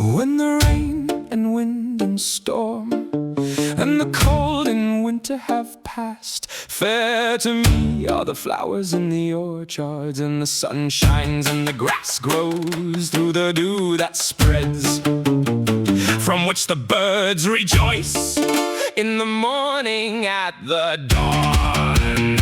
When the rain and wind and storm and the cold in winter have passed, fair to me are the flowers in the orchards, and the sun shines and the grass grows through the dew that spreads, from which the birds rejoice in the morning at the dawn.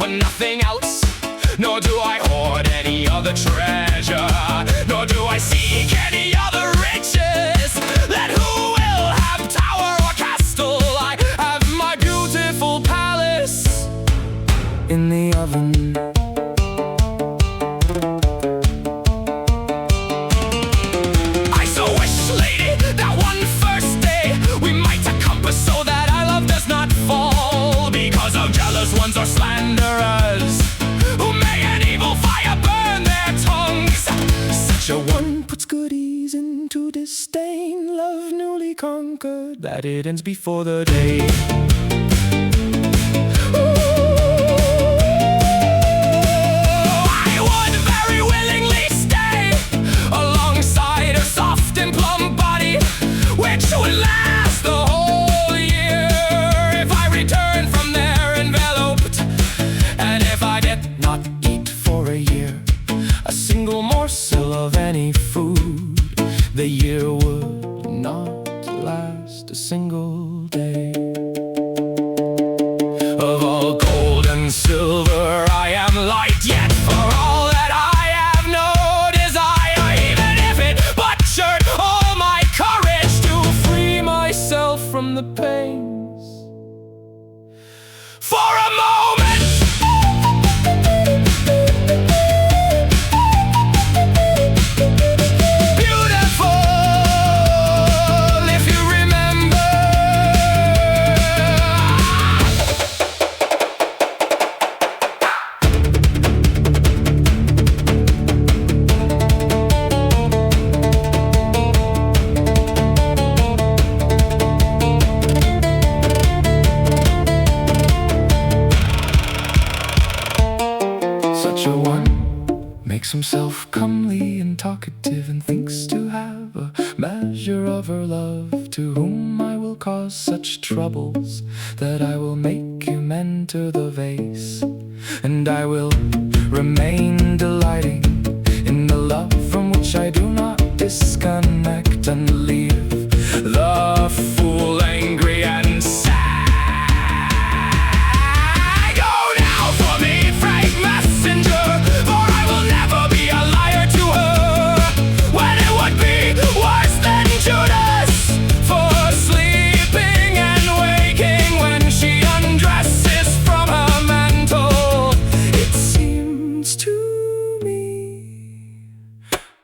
Nothing else, nor do I hoard any other treasure, nor do I seek any other riches. Let who will have tower or castle, I have my beautiful palace in the oven. I so wish, lady, that one first day we might accomplish so that our love does not fall because of jealous ones or slanderers who may an evil fire burn their tongues. Such a one puts goodies into disdain, love newly conquered, that it ends before the day. I would very willingly stay alongside her soft and plump body, which would last the whole year if I returned from there enveloped. And if I did not eat for a year a single morsel of any food, the year would not last a single day. Of all gold and silver I am light, yet for all that I have no desire, even if it butchered all my courage to free myself from the pains for a moment. Such a one makes himself comely and talkative, and thinks to have a measure of her love, to whom I will cause such troubles that I will make him enter the vase, and I will remain delighting in the love from which I do not disconnect, and leave the fool angry and sad.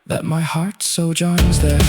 That my heart sojourns there.